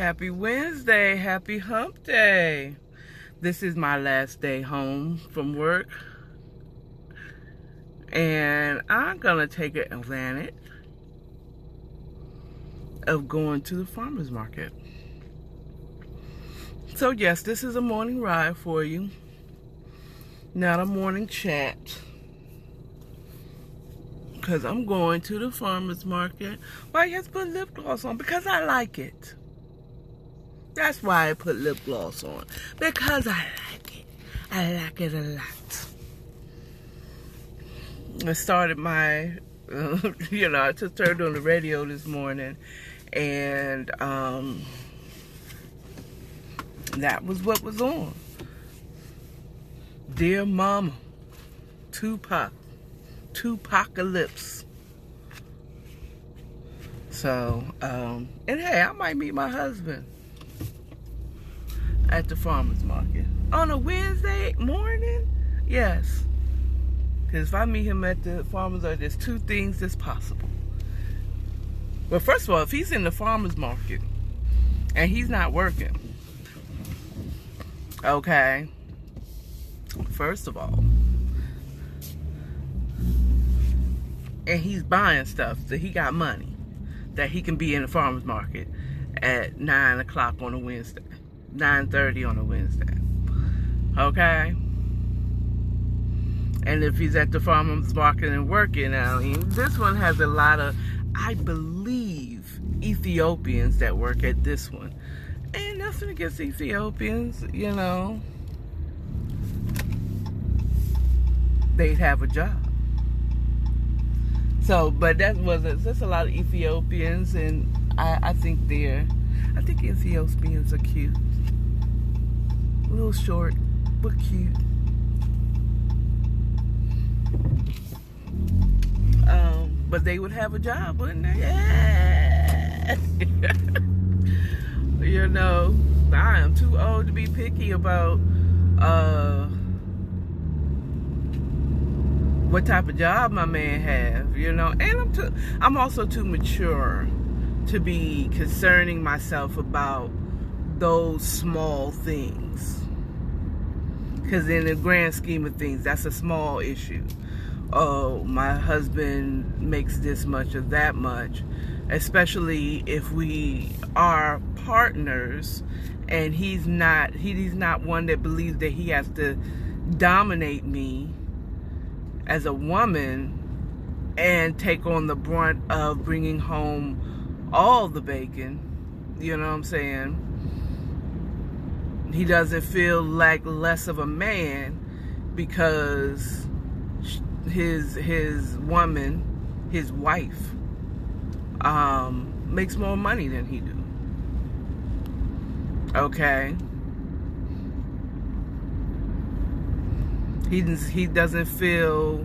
Happy Wednesday, happy hump day. This is my last day home from work, and I'm gonna take advantage of going to the farmer's market. So yes, this is a morning ride for you, not a morning chat, because I'm going to the farmer's market. Why you have to put lip gloss on? Because I like it. That's why I put lip gloss on. Because I like it. I like it a lot. I started my, I just turned on the radio this morning, and that was what was on. Dear Mama, Tupacalypse. So, and hey, I might meet my husband at the farmer's market on a Wednesday morning. Yes, because if I meet him at the farmer's market, there's two things that's possible. Well, first of all, if he's in the farmer's market and he's not working, okay, first of all, and he's buying stuff, so he got money that he can be in the farmer's market at 9 o'clock on a Wednesday, 9:30 on a Wednesday, okay? And if he's at the farmer's market and working, this one has a lot of, I believe, Ethiopians that work at this one. And nothing against Ethiopians, they'd have a job. So, but that's a lot of Ethiopians, and I think Ethiopians are cute. A little short, but cute. But they would have a job, wouldn't they? Yeah. I am too old to be picky about what type of job my man have, and I'm also too mature to be concerning myself about those small things, because in the grand scheme of things, that's a small issue. Oh, my husband makes this much or that much, especially if we are partners, and he's not one that believes that he has to dominate me as a woman and take on the brunt of bringing home all the bacon. You know what I'm saying? He doesn't feel like less of a man because his woman, his wife, makes more money than he do. Okay? He doesn't feel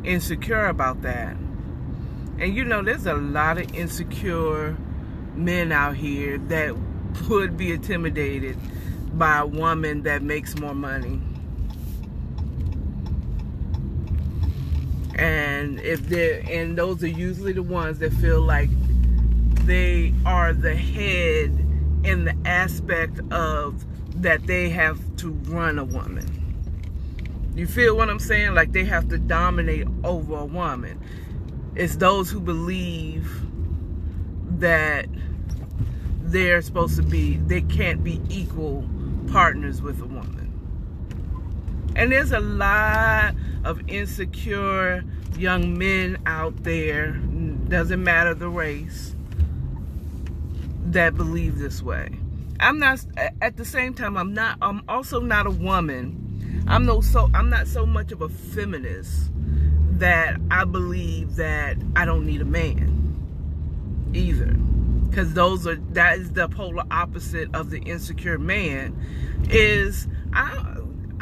insecure about that. And there's a lot of insecure men out here that would be intimidated by a woman that makes more money. And those are usually the ones that feel like they are the head in the aspect of that they have to run a woman. You feel what I'm saying? Like they have to dominate over a woman. It's those who believe that they can't be equal partners with a woman. And there's a lot of insecure young men out there, doesn't matter the race, that believe this way. At the same time, I'm also not a woman. I'm not so much of a feminist that I believe that I don't need a man either. Because that is the polar opposite of the insecure man.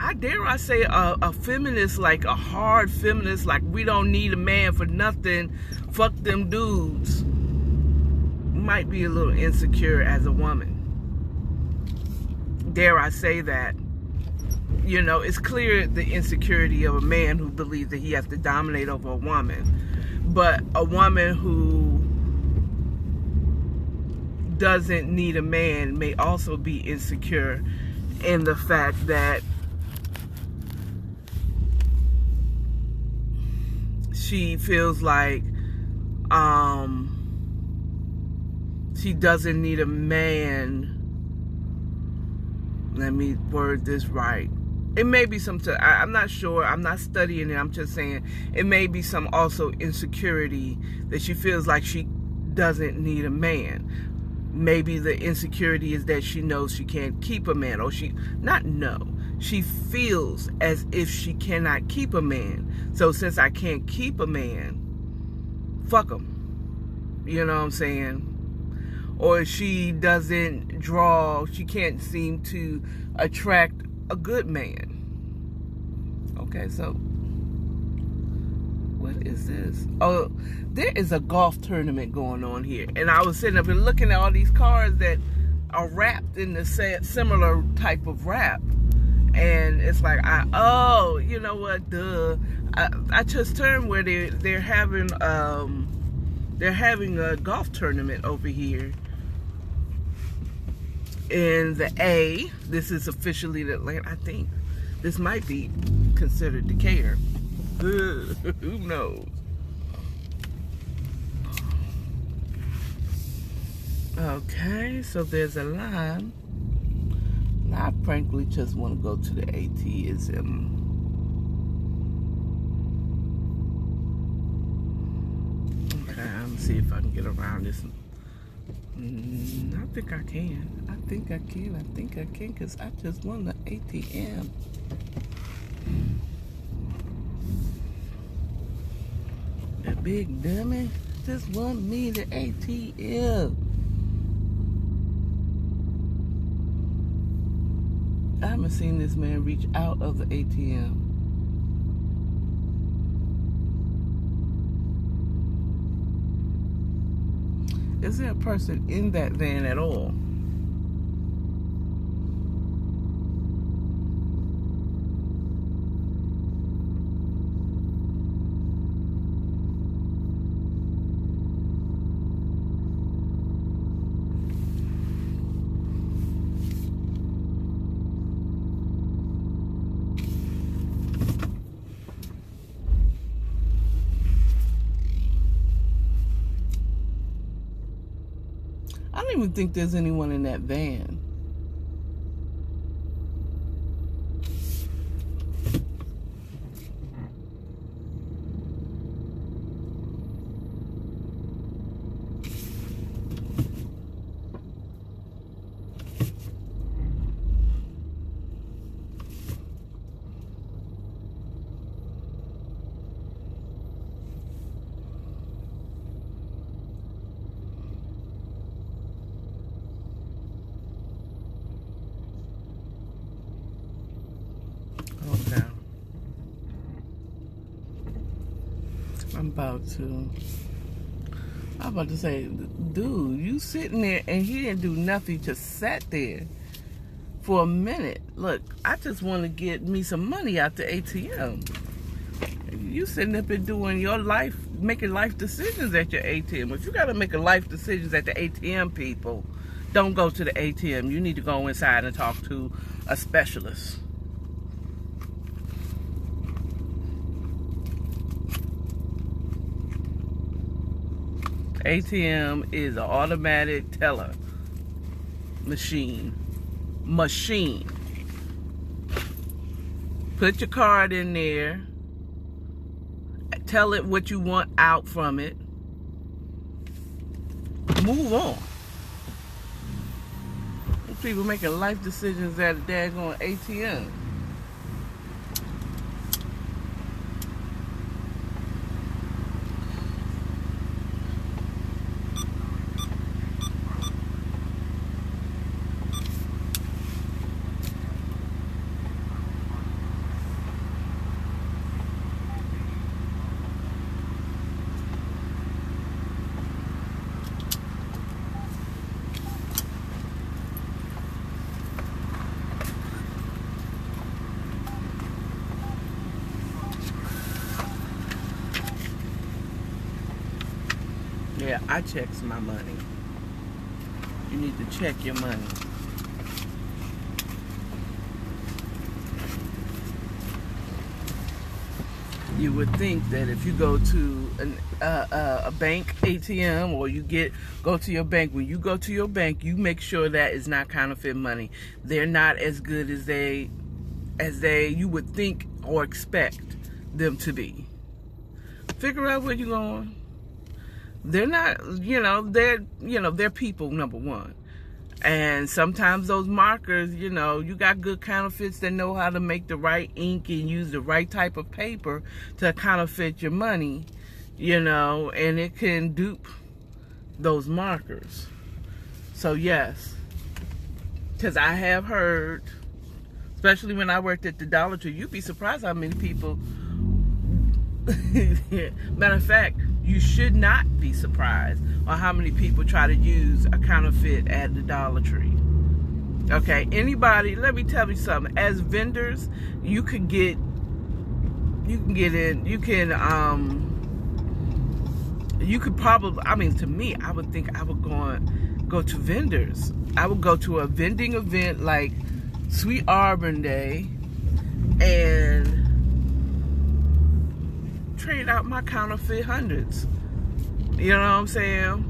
I dare say a feminist, like a hard feminist, like we don't need a man for nothing, fuck them dudes, might be a little insecure as a woman. Dare I say that? It's clear the insecurity of a man who believes that he has to dominate over a woman. But a woman who doesn't need a man may also be insecure in the fact that she feels like she doesn't need a man. Let me word this right. It may be some, I'm not sure, I'm not studying it, I'm just saying it may be some also insecurity that she feels like she doesn't need a man. Maybe the insecurity is that she knows she can't keep a man, or she feels as if she cannot keep a man. So since I can't keep a man, fuck him. You know what I'm saying? Or she can't seem to attract a good man. Okay, so what is this? Oh, there is a golf tournament going on here. And I was sitting up and looking at all these cars that are wrapped in the similar type of wrap. And it's like, you know what, duh. I just turned where they're having a golf tournament over here. In the A, this is officially the land. I think this might be considered Decatur. Who knows? Okay, so there's a line. I frankly just want to go to the ATM. Okay, I'm gonna see if I can get around this. I think I can. I think I can, because I just won the ATM. The big dummy just won me the ATM. I haven't seen this man reach out of the ATM. Is there a person in that van at all? I don't even think there's anyone in that van. Okay. I'm about to say, dude, you sitting there and he didn't do nothing, just sat there for a minute. Look, I just want to get me some money out the ATM. You sitting up and doing your life, making life decisions at your ATM. If you got to make a life decisions at the ATM, people, don't go to the ATM. You need to go inside and talk to a specialist. ATM is an automatic teller machine. Put your card in there. Tell it what you want out from it. Move on. People making life decisions at a daggone ATM. Yeah, I checks my money. you need to check your money. You would think that if you go to a bank ATM, or go to your bank, when you go to your bank, you make sure that is not counterfeit money. They're not as good as you would think or expect them to be. Figure out where you're going. They're not, they're people, number one. And sometimes those markers, you got good counterfeits that know how to make the right ink and use the right type of paper to counterfeit your money, and it can dupe those markers. So yes, because I have heard, especially when I worked at the Dollar Tree, you'd be surprised how many people, matter of fact, you should not be surprised on how many people try to use a counterfeit at the Dollar Tree. Okay, anybody, let me tell you something. As vendors, you could get in, you could probably, to me, I would think I would go to vendors. I would go to a vending event like Sweet Auburn Day and trade out my counterfeit hundreds. You know what I'm saying?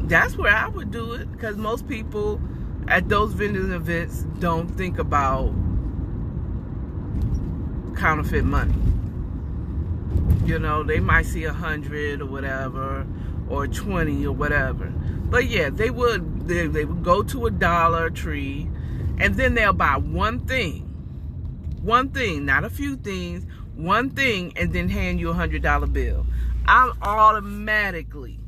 That's where I would do it, because most people at those vending events don't think about counterfeit money. They might see 100 or whatever, or 20 or whatever. But yeah, they would go to a Dollar Tree, and then they'll buy one thing, not a few things, one thing, and then hand you $100 bill. I'm automatically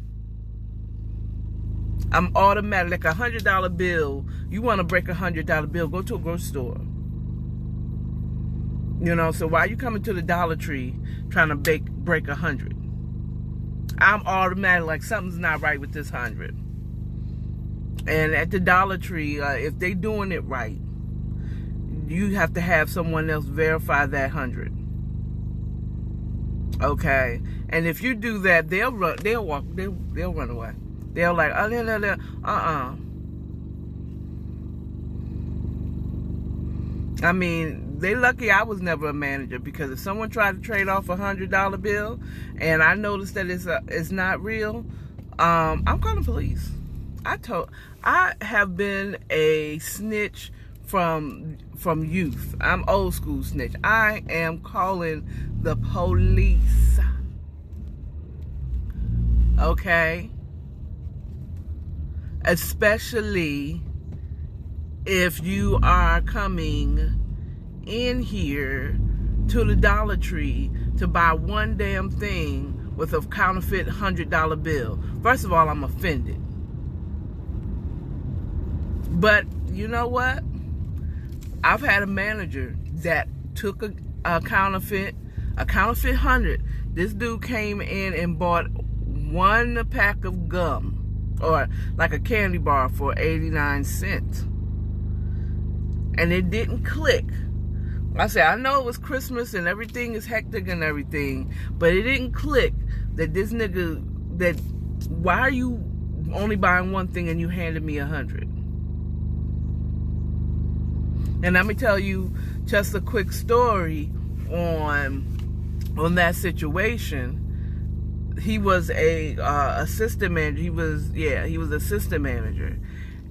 like a $100 bill. You want to break a $100 bill, go to a grocery store. So why are you coming to the Dollar Tree trying to break 100? I'm automatic like something's not right with this 100. And at the Dollar Tree, if they doing it right, you have to have someone else verify that 100. Okay, and if you do that, they'll run away. They'll like, they lucky I was never a manager, because if someone tried to trade off a $100 bill and I noticed that it's not real, I'm calling the police. I have been a snitch from youth. I'm old school snitch. I am calling the police. Okay? Especially if you are coming in here to the Dollar Tree to buy one damn thing with a counterfeit $100 bill. First of all, I'm offended. But you know what? I've had a manager that took a counterfeit 100. This dude came in and bought one pack of gum, or like a candy bar, for 89 cents. And it didn't click. I said, I know it was Christmas and everything is hectic and everything, but it didn't click that this nigga, why are you only buying one thing and you handed me 100? And let me tell you just a quick story on that situation. He was a assistant manager. He was assistant manager,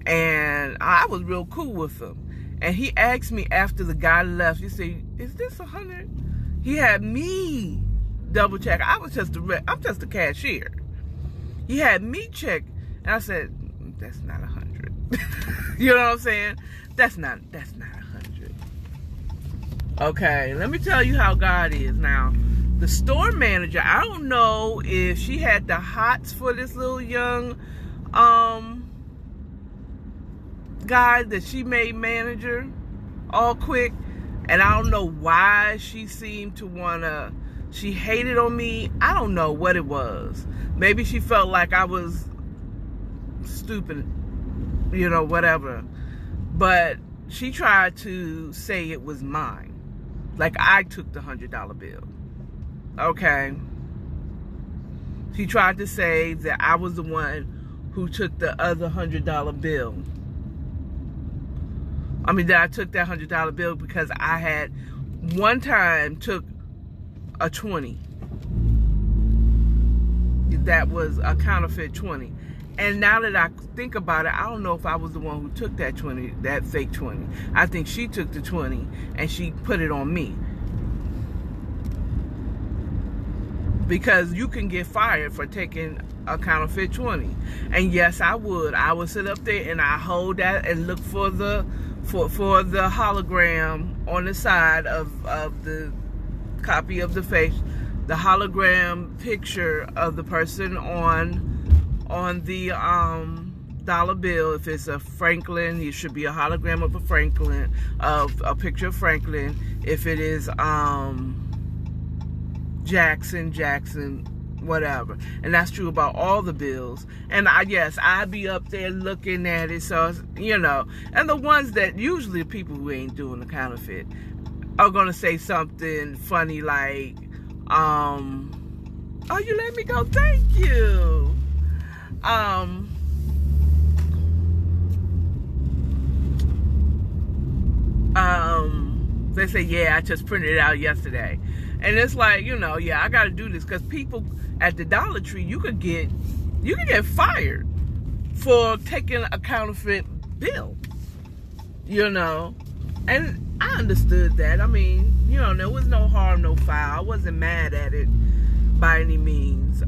and I was real cool with him. And he asked me after the guy left. He said, "Is this 100?" He had me double check. I'm just a cashier. He had me check, and I said, "That's not 100." You know what I'm saying? That's not 100. Okay, let me tell you how God is. Now, the store manager, I don't know if she had the hots for this little young guy that she made manager all quick, and I don't know why she seemed to she hated on me. I don't know what it was. Maybe she felt like I was stupid, whatever. But she tried to say it was mine. Like I took the $100 bill. Okay. She tried to say that I was the one who took the other $100 bill. I mean, that I took that $100 bill because I had one time took a 20. That was a counterfeit 20. And now that I think about it, I don't know if I was the one who took that 20, that fake 20. I think she took the 20 and she put it on me. Because you can get fired for taking a counterfeit 20. And yes, I would. I would sit up there and I hold that and look for the hologram on the side of the copy of the face, the hologram picture of the person on the dollar bill. If it's a Franklin, it should be a hologram of a Franklin, of a picture of Franklin. If it is Jackson, whatever. And that's true about all the bills. And I'd be up there looking at it. So, you know, and the ones that usually the people who ain't doing the counterfeit are going to say something funny like, oh, you let me go? Thank you. They say, yeah, I just printed it out yesterday. And it's like, you know, yeah, I got to do this because people at the Dollar Tree, you could get fired for taking a counterfeit bill, you know. And I understood that. I mean, you know, there was no harm, no foul. I wasn't mad at it by any means.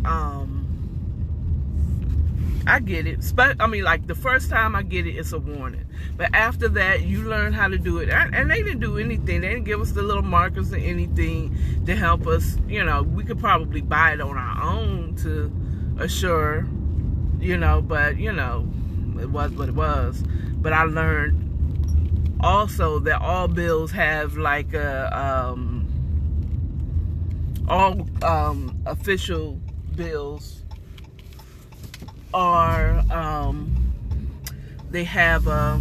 I get it. But I mean, like the first time I get it, it's a warning. But after that, you learn how to do it. And they didn't do anything. They didn't give us the little markers or anything to help us. You know, we could probably buy it on our own to assure, you know, but, you know, it was what it was. But I learned also that all bills have like all official bills are, they have, I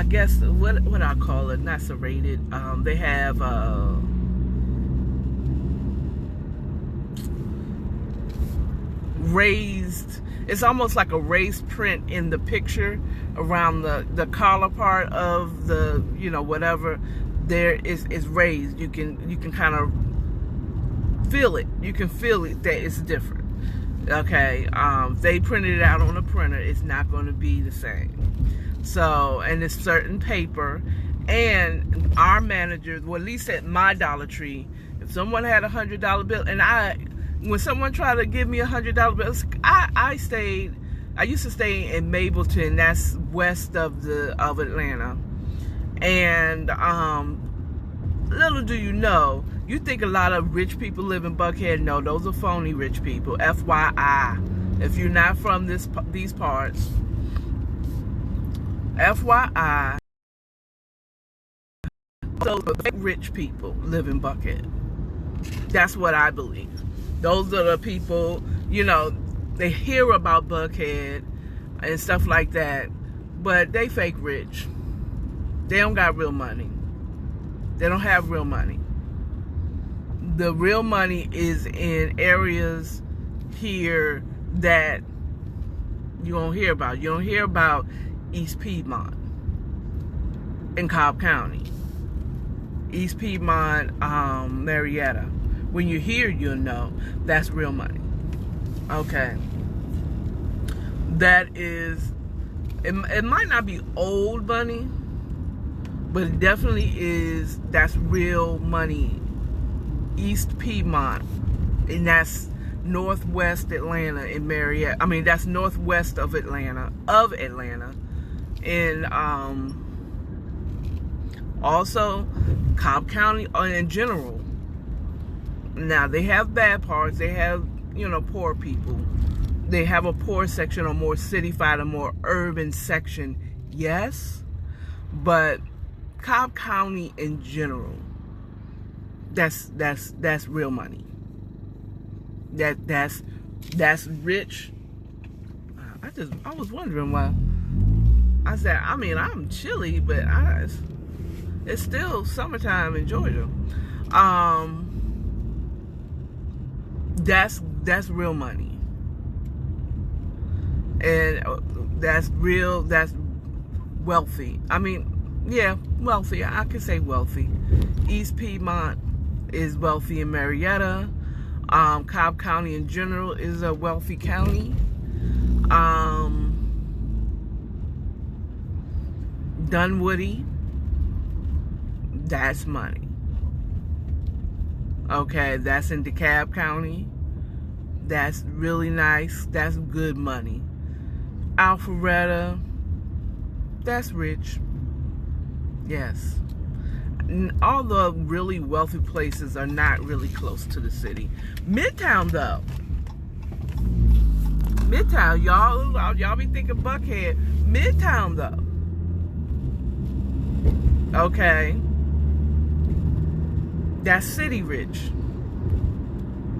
guess, what I call it, not serrated, they have, raised, it's almost like a raised print in the picture around the collar part of the, you know, whatever, there is raised. You can kind of feel it. You can feel it that it's different. Okay, they printed it out on a printer, it's not going to be the same. So, and it's certain paper, and our managers, well, at least at my Dollar Tree, if someone had $100 bill, and when someone tried to give me $100 bill, I used to stay in Mableton, that's west of Atlanta, and little do you know, you think a lot of rich people live in Buckhead. No, those are phony rich people. FYI. If you're not from these parts, FYI, those are rich people live in Buckhead. That's what I believe. Those are the people, you know, they hear about Buckhead and stuff like that, but they fake rich. They don't got real money. They don't have real money. The real money is in areas here that you don't hear about. You don't hear about East Piedmont in Cobb County. East Piedmont, Marietta. When you hear, you'll know that's real money. Okay. That is, it might not be old money, but it definitely is, that's real money. East Piedmont, and that's northwest Atlanta in Marietta. I mean, that's northwest of Atlanta, and also Cobb County in general. Now, they have bad parts. They have, you know, poor people. They have a poor section, a more cityfied, a more urban section, yes, but Cobb County in general, that's real money. That's rich. I was wondering why. I said, I mean, I'm chilly, but it's still summertime in Georgia. That's real money. And that's real, that's wealthy. I mean, yeah, wealthy. I can say wealthy. East Piedmont is wealthy in Marietta. Cobb County in general is a wealthy county. Dunwoody, that's money. Okay, that's in DeKalb County. That's really nice. That's good money. Alpharetta, that's rich. Yes. All the really wealthy places are not really close to the city. Midtown, though. Midtown, y'all be thinking Buckhead. Midtown, though. Okay. That's city rich.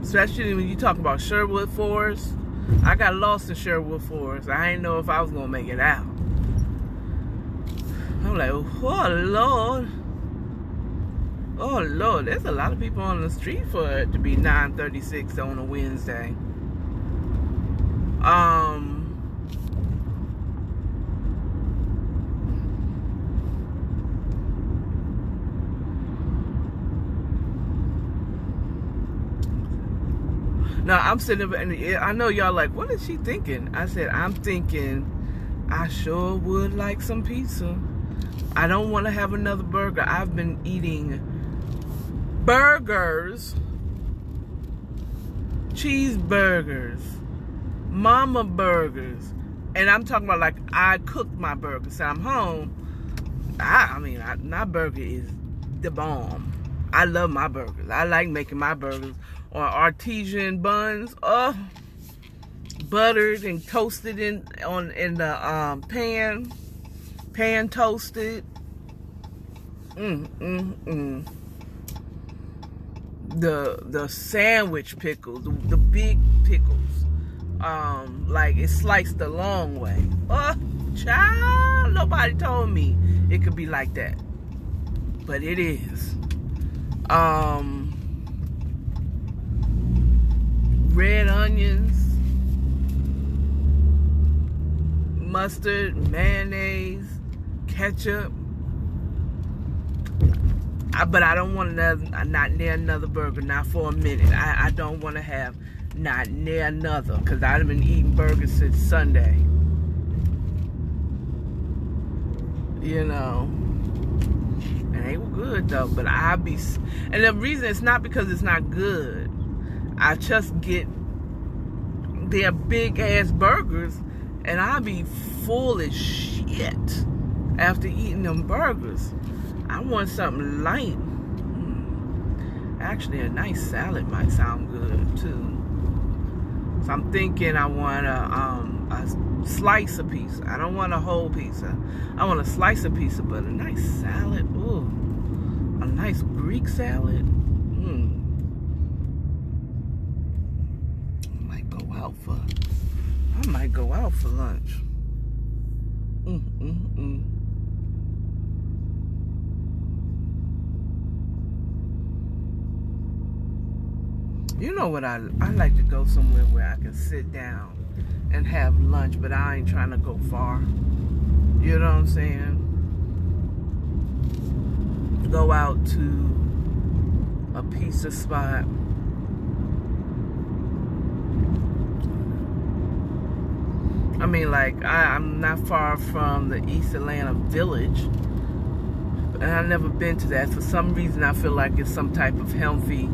Especially when you talk about Sherwood Forest. I got lost in Sherwood Forest. I didn't know if I was going to make it out. I'm like, oh, Lord. Oh, Lord. There's a lot of people on the street for it to be 9:36 on a Wednesday. Now, I'm sitting there, and I know y'all like, what is she thinking? I said, I'm thinking, I sure would like some pizza. I don't want to have another burger. I've been eating burgers, cheeseburgers, mama burgers. And I'm talking about like I cooked my burgers. So I'm home. My burger is the bomb. I love my burgers. I like making my burgers on artesian buns. Oh, buttered and toasted in the pan toasted. The sandwich pickles, the big pickles, like it's sliced the long way. Oh, child, nobody told me it could be like that, but it is. Red onions, mustard, mayonnaise, ketchup. But I don't want not near another burger, not for a minute. I don't want to have not near another, because I've been eating burgers since Sunday. You know. And they were good, though. But and the reason it's not because it's not good. I just get their big-ass burgers, and I'll be full as shit after eating them burgers. I want something light. Actually, a nice salad might sound good too. So I'm thinking I want a slice of pizza. I don't want a whole pizza. I want a slice of pizza, but a nice salad. Ooh, a nice Greek salad. I might go out for lunch. You know what, I like to go somewhere where I can sit down and have lunch, but I ain't trying to go far. You know what I'm saying? Go out to a pizza spot. I mean, like, I'm not far from the East Atlanta Village, and I've never been to that. For some reason, I feel like it's some type of healthy.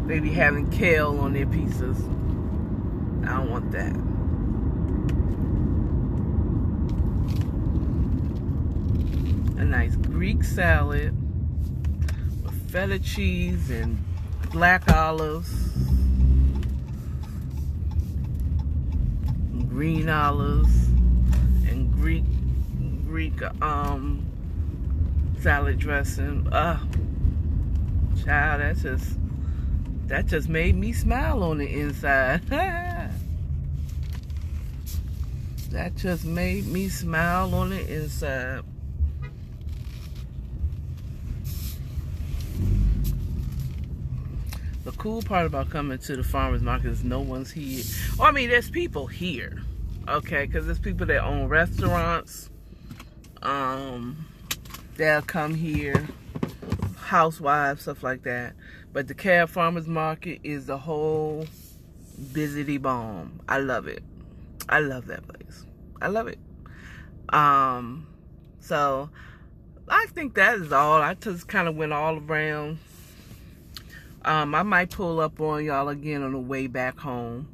They be having kale on their pizzas. I don't want that. A nice Greek salad with feta cheese and black olives, and green olives, and Greek salad dressing. Child, that just made me smile on the inside. That just made me smile on the inside. The cool part about coming to the farmer's market is no one's here. Well, I mean, there's people here. Okay, because there's people that own restaurants. They'll come here, housewives, stuff like that. But the Cab Farmers Market is the whole busy bomb. I love it. I love that place. I love it. So I think that is all. I just kind of went all around. I might pull up on y'all again on the way back home.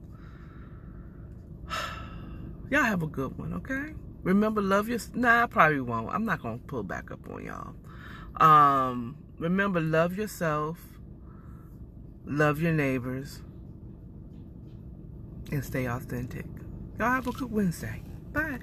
Y'all have a good one, okay? Remember, love your... Nah, I probably won't. I'm not going to pull back up on y'all. Remember, love yourself. Love your neighbors. And stay authentic. Y'all have a good Wednesday. Bye.